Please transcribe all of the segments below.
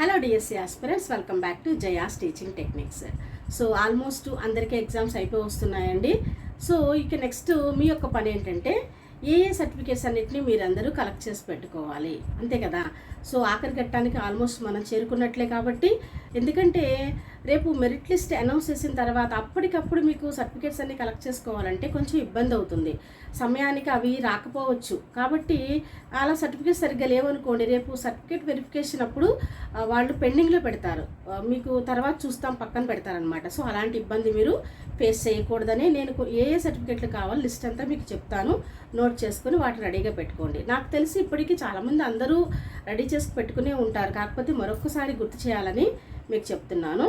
Hello DSC aspirants, welcome back to Jaya's teaching techniques. So almost అందరికీ exams అయిపోయి వస్తున్నాయండి. So ఇక నెక్స్ట్ మీ యొక్క పని ఏంటంటే ఏ సర్టిఫికేట్స్ అన్నిటిని మీరందరూ కలెక్ట్ చేసి పెట్టుకోవాలి, అంతే కదా. సో ఆఖరి ఘట్టానికి ఆల్మోస్ట్ మనం చేరుకున్నట్లే. కాబట్టి ఎందుకంటే రేపు మెరిట్ లిస్ట్ అనౌన్స్ చేసిన తర్వాత అప్పటికప్పుడు మీకు సర్టిఫికేట్స్ అన్ని కలెక్ట్ చేసుకోవాలంటే కొంచెం ఇబ్బంది అవుతుంది, సమయానికి అవి రాకపోవచ్చు. కాబట్టి అలా సర్టిఫికేట్స్ సరిగ్గా లేవనుకోండి, రేపు సర్టిఫికేట్ వెరిఫికేషన్ అప్పుడు వాళ్ళు పెండింగ్లో పెడతారు, మీకు తర్వాత చూస్తాం పక్కన పెడతారనమాట. సో అలాంటి ఇబ్బంది మీరు ఫేస్ చేయకూడదని నేను ఏ సర్టిఫికేట్లు కావాలి లిస్ట్ అంతా మీకు చెప్తాను, నోట్ చేసుకుని వాటిని రెడీగా పెట్టుకోండి. నాకు తెలిసి ఇప్పటికీ చాలామంది అందరూ రెడీ చేసి పెట్టుకునే ఉంటారు, కాకపోతే మరొకసారి గుర్తు చేయాలని మీకు చెప్తున్నాను.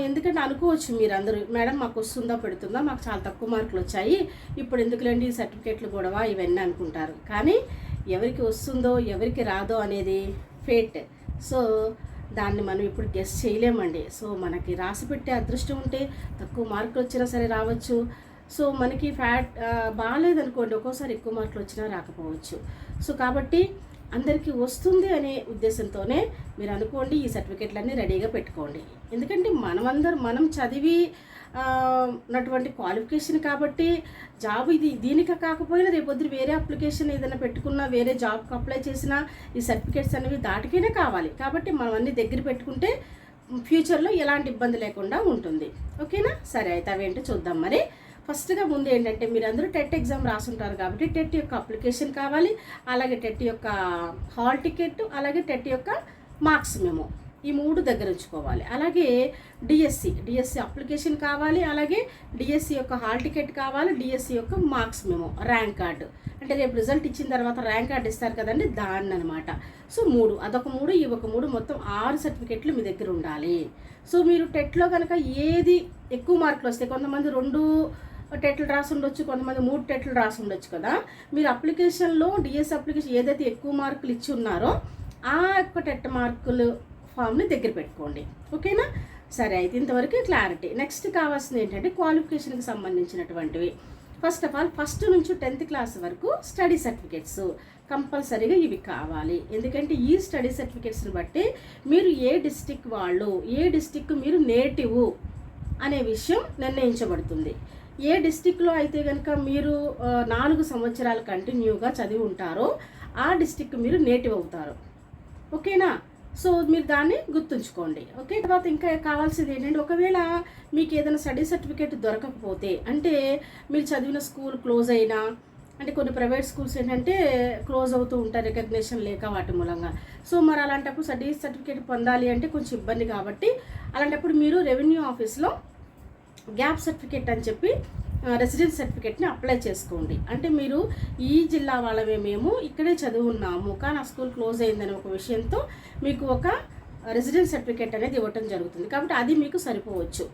ఎందుకంటే అనుకోవచ్చు మీరందరూ, మేడం మాకు వస్తుందా పెడుతుందా, మాకు చాలా తక్కువ మార్కులు వచ్చాయి, ఇప్పుడు ఎందుకులేండి సర్టిఫికేట్లు గొడవ ఇవన్నీ అనుకుంటారు. కానీ ఎవరికి వస్తుందో ఎవరికి రాదో అనేది ఫేట్. సో దాన్ని మనం ఇప్పుడు గెస్ చేయలేమండి. సో మనకి రాసి పెట్టే అదృష్టం ఉంటే తక్కువ మార్కులు వచ్చినా సరే రావచ్చు. సో మనకి బాగాలేదనుకోండి, ఒక్కోసారి ఎక్కువ మార్కులు వచ్చినా రాకపోవచ్చు. సో కాబట్టి అందరికీ వస్తుంది అనే ఉద్దేశంతోనే మీరు అనుకోండి, ఈ సర్టిఫికేట్లన్నీ రెడీగా పెట్టుకోండి. ఎందుకంటే మనం చదివి ఉన్నటువంటి క్వాలిఫికేషన్ కాబట్టి జాబ్ దీనికి కాకపోయినా రేపొద్దు వేరే అప్లికేషన్ ఏదైనా పెట్టుకున్నా, వేరే జాబ్కి అప్లై చేసినా ఈ సర్టిఫికేట్స్ అనేవి దాటికైనా కావాలి. కాబట్టి మనం అన్నీ దగ్గర పెట్టుకుంటే ఫ్యూచర్లో ఎలాంటి ఇబ్బంది లేకుండా ఉంటుంది. ఓకేనా? సరే, అయితే అవేంటో చూద్దాం. మరి ఫస్ట్గా ముందు ఏంటంటే మీరందరూ టెట్ ఎగ్జామ్ రాసుంటారు కాబట్టి టెట్ యొక్క అప్లికేషన్ కావాలి, అలాగే టెట్ యొక్క హాల్ టికెట్, అలాగే టెట్ యొక్క మార్క్స్ మెమో, ఈ మూడు దగ్గర ఉంచుకోవాలి. అలాగే డిఎస్సి అప్లికేషన్ కావాలి, అలాగే డిఎస్సి యొక్క హాల్ టికెట్ కావాలి, డిఎస్సి యొక్క మార్క్స్ మెమో, ర్యాంక్ కార్డు, అంటే రేపు రిజల్ట్ ఇచ్చిన తర్వాత ర్యాంక్ కార్డు ఇస్తారు కదండి, దాన్ని అనమాట. సో అదొక మూడు, ఈ ఒక మూడు, మొత్తం 6 సర్టిఫికెట్లు మీ దగ్గర ఉండాలి. సో మీరు టెట్లో కనుక ఏది ఎక్కువ మార్కులు వస్తాయి, కొంతమంది 2 టెట్లు రాసి ఉండొచ్చు, కొంతమంది 3 టెట్లు రాసి ఉండొచ్చు కదా. మీరు అప్లికేషన్లో డిఎస్సి అప్లికేషన్ ఏదైతే ఎక్కువ మార్కులు ఇచ్చి ఉన్నారో ఆ యొక్క టెట్ మార్కులు ఫామ్ని దగ్గర పెట్టుకోండి. ఓకేనా? సరే, అయితే ఇంతవరకు క్లారిటీ. నెక్స్ట్ కావాల్సింది ఏంటంటే క్వాలిఫికేషన్కి సంబంధించినటువంటివి. ఫస్ట్ ఆఫ్ ఆల్ ఫస్ట్ నుంచి 10th క్లాస్ వరకు స్టడీ సర్టిఫికేట్స్ కంపల్సరీగా ఇవి కావాలి. ఎందుకంటే ఈ స్టడీ సర్టిఫికేట్స్ని బట్టి మీరు ఏ డిస్టిక్ వాళ్ళు, ఏ డిస్టిక్ మీరు నేటివ్ అనే విషయం నిర్ణయించబడుతుంది. ఏ డిస్టిక్లో అయితే కనుక మీరు 4 సంవత్సరాలు కంటిన్యూగా చదివి ఉంటారో ఆ డిస్టిక్ మీరు నేటివ్ అవుతారు. ఓకేనా? సో మీరు దాన్ని గుర్తుంచుకోండి. ఓకే, తర్వాత ఇంకా కావాల్సింది ఏంటంటే ఒకవేళ మీకు ఏదైనా స్టడీ సర్టిఫికేట్ దొరకకపోతే, అంటే మీరు చదివిన స్కూల్ క్లోజ్ అయినా, అంటే కొన్ని ప్రైవేట్ స్కూల్స్ ఏంటంటే క్లోజ్ అవుతూ ఉంటారు రికగ్నిషన్ లేక వాటి మూలంగా. సో మరి అలాంటప్పుడు స్టడీ సర్టిఫికేట్ పొందాలి అంటే కొంచెం ఇబ్బంది. కాబట్టి అలాంటప్పుడు మీరు రెవెన్యూ ఆఫీస్లో గ్యాప్ సర్టిఫికేట్ అని చెప్పి రెసిడెన్స్ సర్టిఫికేట్ని అప్లై చేసుకోండి. అంటే మీరు ఈ జిల్లా వాళ్ళమే, మేము ఇక్కడే చదువున్నాము కానీ ఆ స్కూల్ క్లోజ్ అయిందని ఒక విషయంతో మీకు ఒక రెసిడెన్స్ సర్టిఫికేట్ అనేది ఇవ్వటం జరుగుతుంది. కాబట్టి అది మీకు సరిపోవచ్చు.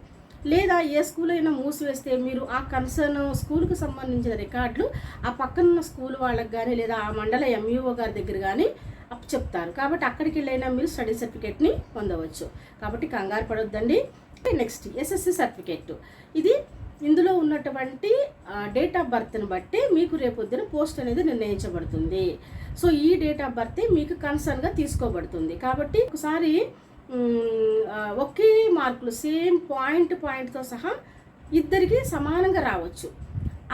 లేదా ఏ స్కూల్ అయినా మూసివేస్తే మీరు ఆ కన్సర్న్ స్కూల్కి సంబంధించిన రికార్డులు ఆ పక్కనున్న స్కూల్ వాళ్ళకి కానీ లేదా ఆ మండల ఎంఈఓ గారి దగ్గర కానీ చెప్తారు. కాబట్టి అక్కడికి వెళ్ళైనా మీరు స్టడీ సర్టిఫికేట్ని పొందవచ్చు. కాబట్టి కంగారు పడొద్దండి. Next SSC certificate. ఇది ఇందులో ఉన్నటువంటి డేట్ ఆఫ్ బర్త్ని బట్టి మీకు రేపొద్దున పోస్ట్ అనేది నిర్ణయించబడుతుంది. సో ఈ డేట్ ఆఫ్ బర్త్ మీకు కన్సర్న్గా తీసుకోబడుతుంది. కాబట్టి ఒకసారి ఒకే మార్కులు సేమ్ పాయింట్తో సహా ఇద్దరికి సమానంగా రావచ్చు.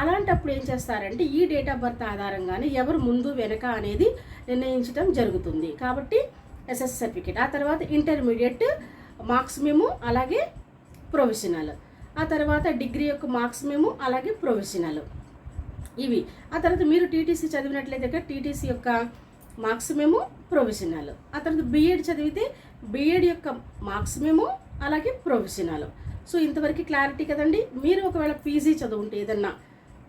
అలాంటప్పుడు ఏం చేస్తారంటే ఈ డేట్ ఆఫ్ బర్త్ ఆధారంగానే ఎవరు ముందు వెనక అనేది నిర్ణయించడం జరుగుతుంది. కాబట్టి ఎస్ఎస్సి సర్టిఫికేట్, ఆ తర్వాత ఇంటర్మీడియట్ మార్క్స్ మెమో, అలాగే ప్రొవిజనల్, ఆ తర్వాత డిగ్రీ యొక్క మార్క్స్ మెమో, అలాగే ప్రొవిజనల్, ఇవి. ఆ తర్వాత మీరు టీటీసీ చదివినట్లయితే టీటీసీ యొక్క మార్క్స్ మెమో, ప్రొవిజనల్. ఆ తర్వాత బీఎడ్ చదివితే బీఎడ్ యొక్క మార్క్స్ మెమో, అలాగే ప్రొవిజనల్. సో ఇంతవరకు క్లారిటీ కదండి. మీరు ఒకవేళ పీజీ చదువుంటే ఏదన్నా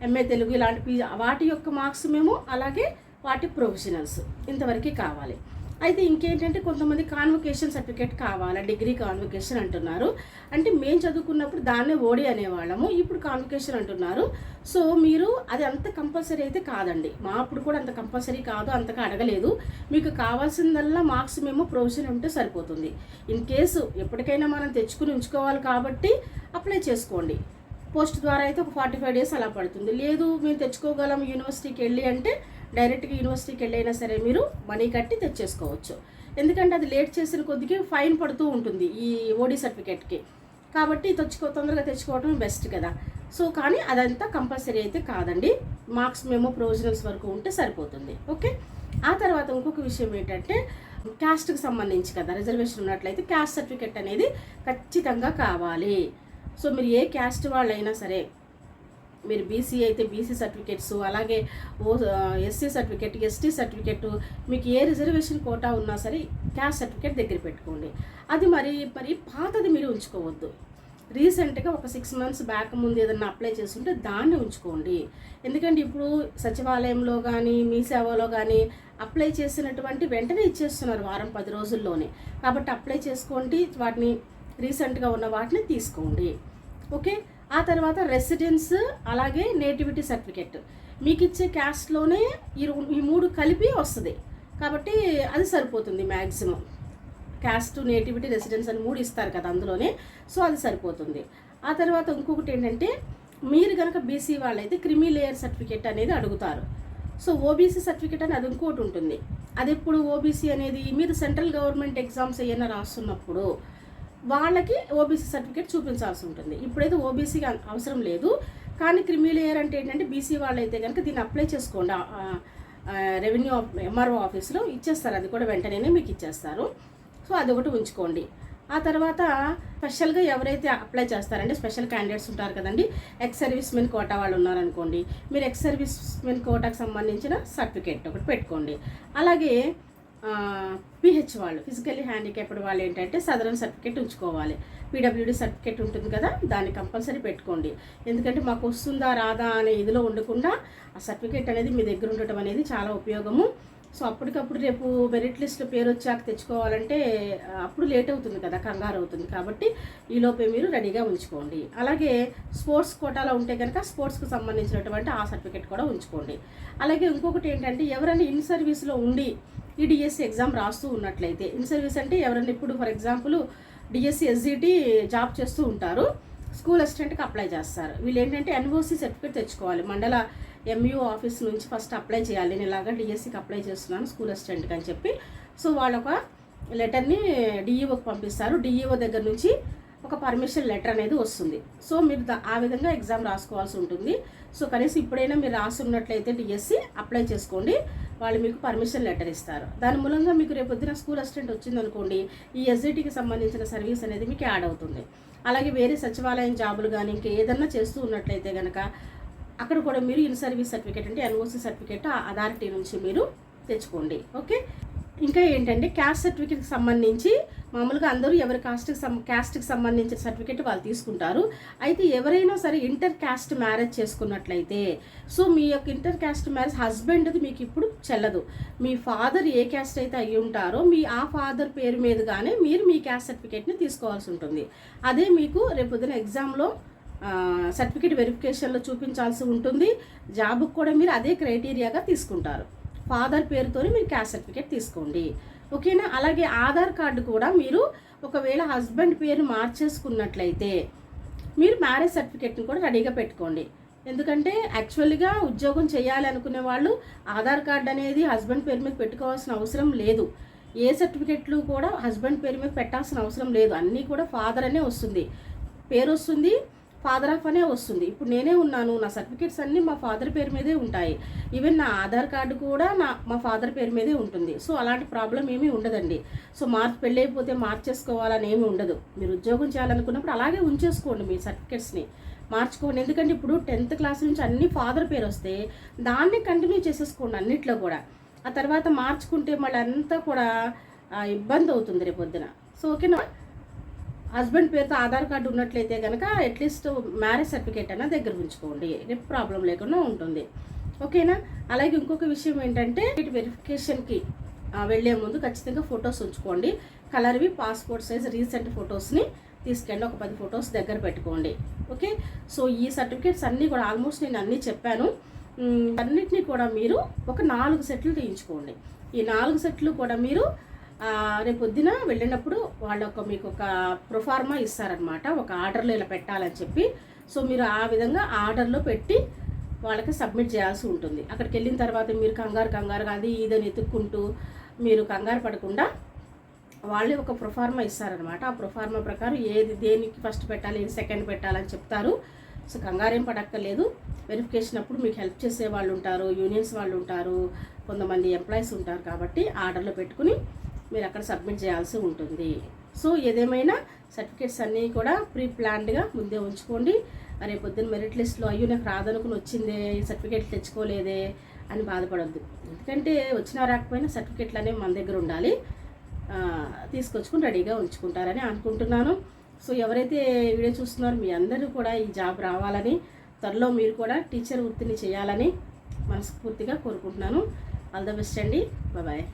ఎంఏ తెలుగు ఇలాంటి వాటి యొక్క మార్క్స్ మెమో, అలాగే వాటి ప్రొవిజనల్స్ ఇంతవరకు కావాలి. అయితే ఇంకేంటంటే కొంతమంది కాన్వకేషన్ సర్టిఫికేట్ కావాలి, డిగ్రీ కాన్వకేషన్ అంటున్నారు. అంటే మేము చదువుకున్నప్పుడు దాన్నే ఓడి అనేవాళ్ళము, ఇప్పుడు కాన్వకేషన్ అంటున్నారు. సో మీరు అది అంత కంపల్సరీ అయితే కాదండి, మా అప్పుడు కూడా అంత కంపల్సరీ కాదు, అంతగా అడగలేదు. మీకు కావాల్సిందల్లా మార్క్స్ మేము ప్రొవిజన్ ఉంటే సరిపోతుంది. ఇన్ కేసు ఎప్పటికైనా మనం తెచ్చుకుని ఉంచుకోవాలి కాబట్టి అప్లై చేసుకోండి. పోస్ట్ ద్వారా అయితే ఒక 45 days అలా పడుతుంది. లేదు మేము తెచ్చుకోగలం యూనివర్సిటీకి వెళ్ళి అంటే డైరెక్ట్గా యూనివర్సిటీకి వెళ్ళైనా సరే మీరు మనీ కట్టి తెచ్చేసుకోవచ్చు. ఎందుకంటే అది లేట్ చేసిన కొద్దికి ఫైన్ పడుతూ ఉంటుంది ఈ ఓడి సర్టిఫికేట్కి. కాబట్టి తొందరగా తెచ్చుకోవడం బెస్ట్ కదా. సో కానీ అదంతా కంపల్సరీ అయితే కాదండి. మార్క్స్ మేము ప్రొవిజనల్స్ వరకు ఉంటే సరిపోతుంది. ఓకే. ఆ తర్వాత ఇంకొక విషయం ఏంటంటే క్యాస్ట్కి సంబంధించి కదా, రిజర్వేషన్ ఉన్నట్లయితే క్యాస్ట్ సర్టిఫికేట్ అనేది ఖచ్చితంగా కావాలి. సో మీరు ఏ క్యాస్ట్ వాళ్ళైనా సరే, మీరు బీసీ అయితే బీసీ సర్టిఫికేట్స్, అలాగే ఎస్సీ సర్టిఫికేట్, ఎస్టీ సర్టిఫికేట్, మీకు ఏ రిజర్వేషన్ కోటా ఉన్నా సరే క్యాస్ట్ సర్టిఫికేట్ దగ్గర పెట్టుకోండి. అది మరి పాతది మీరు ఉంచుకోవద్దు. రీసెంట్గా ఒక 6 months బ్యాక్ ముందు ఏదన్నా అప్లై చేస్తుంటే దాన్ని ఉంచుకోండి. ఎందుకంటే ఇప్పుడు సచివాలయంలో కానీ మీ సేవలో కానీ అప్లై చేసినటువంటి వెంటనే ఇచ్చేస్తున్నారు వారం 10 రోజుల్లోనే. కాబట్టి అప్లై చేసుకోండి, వాటిని రీసెంట్గా ఉన్న వాటిని తీసుకోండి. ఓకే. ఆ తర్వాత రెసిడెన్స్, అలాగే నేటివిటీ సర్టిఫికెట్ మీకు ఇచ్చే క్యాస్ట్లోనే ఈ 3 కలిపి వస్తుంది. కాబట్టి అది సరిపోతుంది మ్యాక్సిమం. క్యాస్ట్, నేటివిటీ, రెసిడెన్స్ అని 3 ఇస్తారు కదా అందులోనే. సో అది సరిపోతుంది. ఆ తర్వాత ఇంకొకటి ఏంటంటే మీరు కనుక బీసీ వాళ్ళైతే క్రిమీ లేయర్ సర్టిఫికేట్ అనేది అడుగుతారు. సో ఓబీసీ సర్టిఫికేట్ అని అది ఇంకోటి ఉంటుంది. అది ఎప్పుడు ఓబీసీ అనేది మీరు సెంట్రల్ గవర్నమెంట్ ఎగ్జామ్స్ ఏమైనా రాస్తున్నప్పుడు వాళ్ళకి ఓబీసీ సర్టిఫికేట్ చూపించాల్సి ఉంటుంది. ఇప్పుడైతే ఓబీసీకి అవసరం లేదు. కానీ క్రిమీ లేయర్ అంటే ఏంటంటే బీసీ వాళ్ళైతే కనుక దీన్ని అప్లై చేసుకోండి. రెవెన్యూ ఎంఆర్ఓ ఆఫీస్లో ఇచ్చేస్తారు, అది కూడా వెంటనే మీకు ఇచ్చేస్తారు. సో అదొకటి ఉంచుకోండి. ఆ తర్వాత స్పెషల్గా ఎవరైతే అప్లై చేస్తారంటే స్పెషల్ క్యాండిడేట్స్ ఉంటారు కదండి, ఎక్స్ సర్వీస్ మెన్ కోటా వాళ్ళు ఉన్నారనుకోండి, మీరు ఎక్స్ సర్వీస్ మెన్ కోటాకు సంబంధించిన సర్టిఫికేట్ ఒకటి పెట్టుకోండి. అలాగే పిహెచ్ వాళ్ళు, ఫిజికల్లీ హ్యాండిక్యాప్డ్ వాళ్ళు ఏంటంటే సదరన్ సర్టిఫికేట్ ఉంచుకోవాలి. పీడబ్ల్యూడీ సర్టిఫికేట్ ఉంటుంది కదా, దాన్ని కంపల్సరీ పెట్టుకోండి. ఎందుకంటే మాకు వస్తుందా రాదా అనే ఇదిలో ఉండకుండా ఆ సర్టిఫికేట్ అనేది మీ దగ్గర ఉండటం అనేది చాలా ఉపయోగము. సో అప్పటికప్పుడు రేపు మెరిట్ లిస్ట్లో పేరు వచ్చాక తెచ్చుకోవాలంటే అప్పుడు లేట్ అవుతుంది కదా, కంగారు అవుతుంది. కాబట్టి ఈలోపే మీరు రెడీగా ఉంచుకోండి. అలాగే స్పోర్ట్స్ కోటాలో ఉంటే కనుక స్పోర్ట్స్కి సంబంధించినటువంటి ఆ సర్టిఫికేట్ కూడా ఉంచుకోండి. అలాగే ఇంకొకటి ఏంటంటే ఎవరైనా ఇన్ సర్వీస్లో ఉండి ఈ డిఎస్సి ఎగ్జామ్ రాస్తూ ఉన్నట్లయితే, ఇన్ సర్వీస్ అంటే ఎవరైనా ఇప్పుడు for example DSC SGT job చేస్తూ ఉంటారు, స్కూల్ అసిస్టెంట్కి అప్లై చేస్తారు. వీళ్ళు ఏంటంటే ఎన్ఓసి సర్టిఫికేట్ తెచ్చుకోవాలి. మండల ఎంయూ ఆఫీస్ నుంచి ఫస్ట్ అప్లై చేయాలి. నేను ఇలాగా డిఎస్సికి అప్లై చేస్తున్నాను స్కూల్ అసిస్టెంట్కి అని చెప్పి. సో వాళ్ళు ఒక లెటర్ని డిఈఓకి పంపిస్తారు. డిఈఓ దగ్గర నుంచి ఒక పర్మిషన్ లెటర్ అనేది వస్తుంది. సో మీరు ఆ విధంగా ఎగ్జామ్ రాసుకోవాల్సి ఉంటుంది. సో కనీసం ఇప్పుడైనా మీరు రాసున్నట్లయితే డిఎస్సి అప్లై చేసుకోండి, వాళ్ళు మీకు పర్మిషన్ లెటర్ ఇస్తారు. దాని మూలంగా మీకు రేపొద్దున స్కూల్ అసిస్టెంట్ వచ్చిందనుకోండి, ఈ ఎస్జిటికి సంబంధించిన సర్వీస్ అనేది మీకు యాడ్ అవుతుంది. అలాగే వేరే సచివాలయం జాబులు కానీ ఇంకా ఏదన్నా చేస్తూ ఉన్నట్లయితే కనుక అక్కడ కూడా మీరు ఇన్ సర్వీస్ సర్టిఫికేట్ అంటే ఎన్ఓసి సర్టిఫికేట్ అథారిటీ నుంచి మీరు తెచ్చుకోండి. ఓకే. ఇంకా ఏంటంటే క్యాస్ట్ సర్టిఫికేట్కి సంబంధించి మామూలుగా అందరూ ఎవరి క్యాస్ట్కి సంబంధించిన సర్టిఫికేట్ వాళ్ళు తీసుకుంటారు. అయితే ఎవరైనా సరే ఇంటర్ క్యాస్ట్ మ్యారేజ్ చేసుకున్నట్లయితే, సో మీ యొక్క ఇంటర్ క్యాస్ట్ మ్యారేజ్ హస్బెండ్ది మీకు ఇప్పుడు చెల్లదు. మీ ఫాదర్ ఏ క్యాస్ట్ అయితే అయ్యి ఉంటారో ఆ ఫాదర్ పేరు మీదుగానే మీరు మీ క్యాస్ట్ సర్టిఫికేట్ని తీసుకోవాల్సి ఉంటుంది. అదే మీకు రేపొద్దున ఎగ్జామ్లో సర్టిఫికేట్ వెరిఫికేషన్లో చూపించాల్సి ఉంటుంది. జాబ్కి కూడా మీరు అదే క్రైటీరియాగా తీసుకుంటారు. ఫాదర్ పేరుతోనే మీరు క్యాస్ట్ సర్టిఫికేట్ తీసుకోండి. ఓకేనా. అలాగే ఆధార్ కార్డు కూడా మీరు ఒకవేళ హస్బెండ్ పేరు మార్చేసుకున్నట్లయితే మీరు మ్యారేజ్ సర్టిఫికేట్ని కూడా రెడీగా పెట్టుకోండి. ఎందుకంటే యాక్చువల్గా ఉద్యోగం చేయాలి అనుకునే వాళ్ళు ఆధార్ కార్డు అనేది హస్బెండ్ పేరు మీద పెట్టుకోవాల్సిన అవసరం లేదు. ఏ సర్టిఫికేట్లు కూడా హస్బెండ్ పేరు మీద పెట్టాల్సిన అవసరం లేదు. అన్నీ కూడా ఫాదర్ అనే వస్తుంది, పేరు వస్తుంది, ఫాదర్ ఆఫ్ అనే వస్తుంది. ఇప్పుడు నేనే ఉన్నాను, నా సర్టిఫికేట్స్ అన్నీ మా ఫాదర్ పేరు మీదే ఉంటాయి. ఈవెన్ నా ఆధార్ కార్డు కూడా మా ఫాదర్ పేరు మీదే ఉంటుంది. సో అలాంటి ప్రాబ్లం ఏమీ ఉండదండి. సో పెళ్ళి అయిపోతే మార్చేసుకోవాలని ఏమీ ఉండదు. మీరు ఉద్యోగం చేయాలనుకున్నప్పుడు అలాగే ఉంచేసుకోండి, మీ సర్టిఫికేట్స్ని మార్చుకోండి. ఎందుకంటే ఇప్పుడు 10th క్లాస్ నుంచి అన్ని ఫాదర్ పేరు వస్తే దాన్ని కంటిన్యూ చేసేసుకోండి అన్నిట్లో కూడా. ఆ తర్వాత మార్చుకుంటే మళ్ళీ అంతా కూడా ఇబ్బంది అవుతుంది రేపొద్దున. సో ఓకేనా. హస్బెండ్ పేరుతో ఆధార్ కార్డు ఉన్నట్లయితే కనుక అట్లీస్ట్ మ్యారేజ్ సర్టిఫికేట్ అయినా దగ్గర ఉంచుకోండి, రేపు ప్రాబ్లం లేకుండా ఉంటుంది. ఓకేనా. అలాగే ఇంకొక విషయం ఏంటంటే వెరిఫికేషన్కి వెళ్ళే ముందు ఖచ్చితంగా ఫొటోస్ ఉంచుకోండి. కలర్వి పాస్పోర్ట్ సైజ్ రీసెంట్ ఫొటోస్ని తీసుకెళ్ళి ఒక 10 ఫొటోస్ దగ్గర పెట్టుకోండి. ఓకే. సో ఈ సర్టిఫికేట్స్ అన్నీ కూడా ఆల్మోస్ట్ నేను అన్నీ చెప్పాను. అన్నిటినీ కూడా మీరు ఒక 4 సెట్లు తీయించుకోండి. ఈ 4 సెట్లు కూడా మీరు రేపు పొద్దున వెళ్ళినప్పుడు వాళ్ళు మీకు ఒక ప్రొఫార్మా ఇస్తారనమాట, ఒక ఆర్డర్లో ఇలా పెట్టాలని చెప్పి. సో మీరు ఆ విధంగా ఆర్డర్లో పెట్టి వాళ్ళకి సబ్మిట్ చేయాల్సి ఉంటుంది. అక్కడికి వెళ్ళిన తర్వాత మీరు కంగారుగా అది ఇదని ఎత్తుక్కుంటూ మీరు కంగారు పడకుండా వాళ్ళే ఒక ప్రొఫార్మా ఇస్తారనమాట. ఆ ప్రొఫార్మా ప్రకారం ఏది దేనికి ఫస్ట్ పెట్టాలి, ఏది సెకండ్ పెట్టాలని చెప్తారు. సో కంగారేం పడక్కర్లేదు. వెరిఫికేషన్ అప్పుడు మీకు హెల్ప్ చేసే వాళ్ళు ఉంటారు, యూనియన్స్ వాళ్ళు ఉంటారు, కొంతమంది ఎంప్లాయీస్ ఉంటారు. కాబట్టి ఆర్డర్లో పెట్టుకుని మీరు అక్కడ సబ్మిట్ చేయాల్సి ఉంటుంది. సో ఏదేమైనా సర్టిఫికేట్స్ అన్నీ కూడా ప్రీ ప్లాన్డ్గా ముందే ఉంచుకోండి. రేపు పొద్దున్న మెరిట్ లిస్ట్లో అయ్యో నాకు రాదనుకుని వచ్చిందే, సర్టిఫికేట్ తెచ్చుకోలేదే అని బాధపడద్దు. ఎందుకంటే వచ్చినా రాకపోయినా సర్టిఫికేట్లు అనేవి మన దగ్గర ఉండాలి. తీసుకొచ్చుకుని రెడీగా ఉంచుకుంటారని అనుకుంటున్నాను. సో ఎవరైతే వీడియో చూస్తున్నారో మీ అందరూ కూడా ఈ జాబ్ రావాలని, త్వరలో మీరు కూడా టీచర్ వృత్తిని చేయాలని మనస్ఫూర్తిగా కోరుకుంటున్నాను. ఆల్ ద బెస్ట్ అండి. బాయ్.